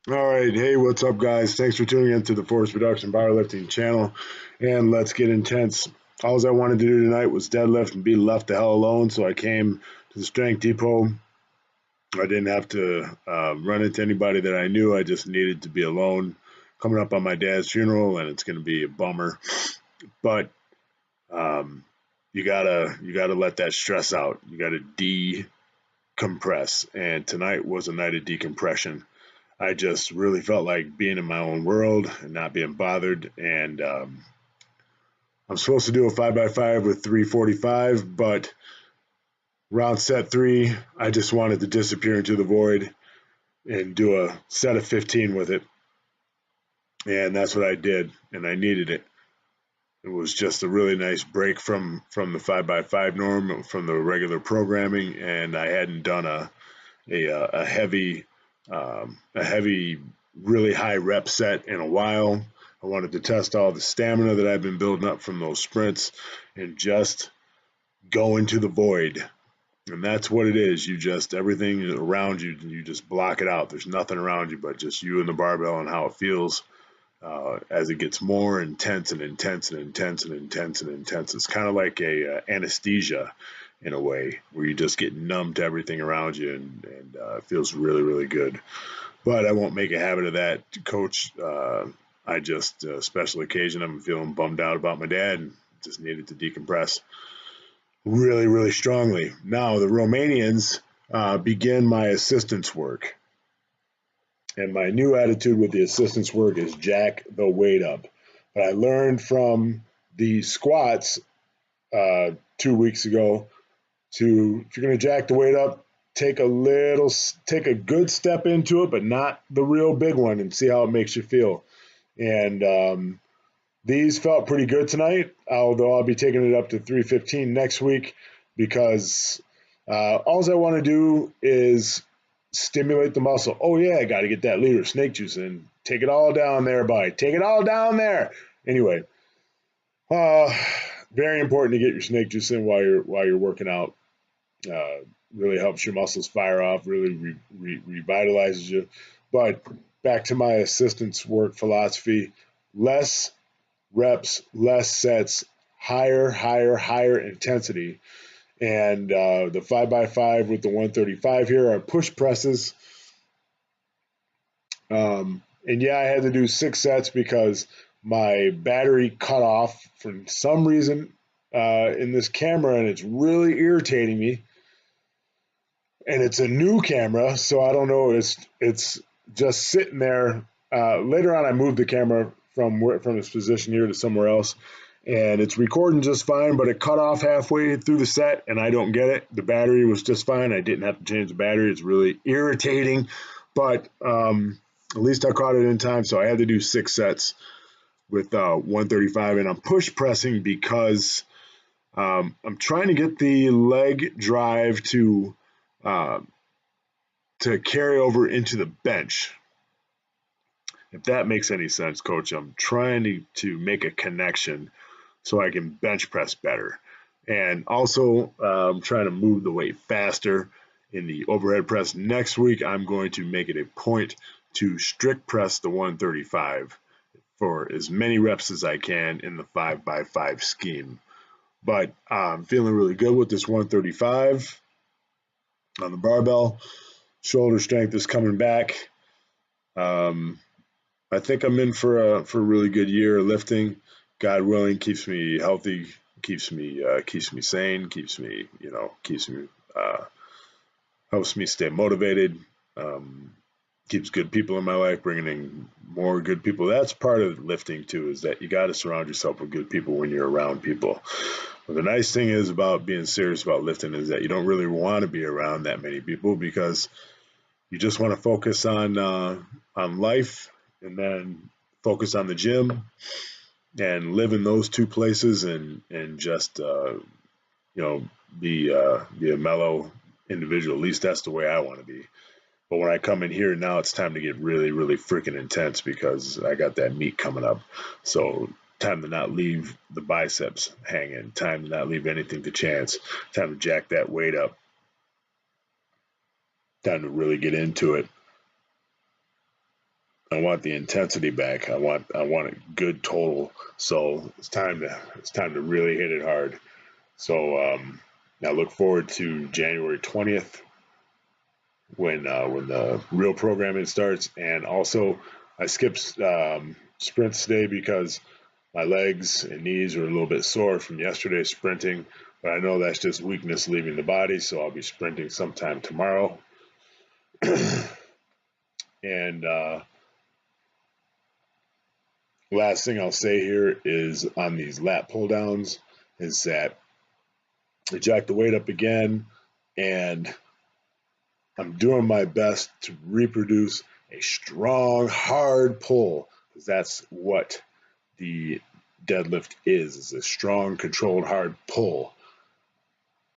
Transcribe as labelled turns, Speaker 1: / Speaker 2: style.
Speaker 1: All right, hey, what's up, guys? Thanks for tuning in to the Force Production Powerlifting channel, and let's get intense. All I wanted to do tonight was deadlift and be left the hell alone, so I came to the Strength Depot. I didn't have to run into anybody that I knew. I just needed to be alone. Coming up on my dad's funeral, and it's going to be a bummer, but um, you gotta let that stress out. You gotta decompress, and tonight was a night of decompression. I just really felt like being in my own world and not being bothered. And I'm supposed to do a 5x5 with 345, but round set three, I just wanted to disappear into the void and do a set of 15 with it. And that's what I did, and I needed it. It was just a really nice break from the 5x5 norm, from the regular programming, and I hadn't done a heavy really high rep set in a while. I wanted to test all the stamina that I've been building up from those sprints and just go into the void. And that's what it is. You just, everything around you, you just block it out. There's nothing around you but just you and the barbell and how it feels as it gets more intense and intense and intense and intense and intense. It's kind of like a anesthesia in a way, where you just get numb to everything around you, and it feels really, really good. But I won't make a habit of that, Coach. I just, special occasion, I'm feeling bummed out about my dad and just needed to decompress really, really strongly. Now, the Romanians begin my assistance work. And my new attitude with the assistance work is jack the weight up. But I learned from the squats 2 weeks ago to, if you're going to jack the weight up, take a good step into it, but not the real big one, and see how it makes you feel. And these felt pretty good tonight, although I'll be taking it up to 315 next week, because all I want to do is stimulate the muscle. Oh yeah, I got to get that liter of snake juice in. Take it all down there, buddy. Take it all down there. Anyway, uh, very important to get your snake juice in while you're working out. Really helps your muscles fire off, really revitalizes you. But back to my assistance work philosophy: less reps, less sets, higher intensity. And the 5x5 with the 135 here are push presses. And yeah, I had to do 6 sets because my battery cut off for some reason in this camera, and it's really irritating me. And it's a new camera, so I don't know. It's just sitting there. Later on, I moved the camera from its position here to somewhere else, and it's recording just fine. But it cut off halfway through the set, and I don't get it. The battery was just fine. I didn't have to change the battery. It's really irritating, but at least I caught it in time. So I had to do 6 sets with 135, and I'm push pressing because I'm trying to get the leg drive uh, to carry over into the bench. If that makes any sense, Coach, I'm trying to make a connection so I can bench press better. And also, I'm trying to move the weight faster in the overhead press. Next week, I'm going to make it a point to strict press the 135 for as many reps as I can in the 5x5 scheme. But I'm feeling really good with this 135 on the barbell. Shoulder strength is coming back. I think I'm in for a really good year of lifting. God willing, keeps me healthy, keeps me sane, keeps me helps me stay motivated. Keeps good people in my life, bringing in more good people. That's part of lifting too, is that you got to surround yourself with good people when you're around people. But the nice thing is about being serious about lifting is that you don't really want to be around that many people, because you just want to focus on life, and then focus on the gym and live in those two places, and just be a mellow individual. At least that's the way I want to be. But when I come in here now, it's time to get really, really freaking intense, because I got that meet coming up. So time to not leave the biceps hanging. Time to not leave anything to chance. Time to jack that weight up. Time to really get into it. want the intensity back. I want a good total. So it's time to really hit it hard. So I look forward to January 20th when the real programming starts. And also, I skipped sprints today because my legs and knees are a little bit sore from yesterday's sprinting. But I know that's just weakness leaving the body, so I'll be sprinting sometime tomorrow. And last thing I'll say here is on these lat pull downs is that I jacked the weight up again, and I'm doing my best to reproduce a strong, hard pull, because that's what the deadlift is a strong, controlled, hard pull.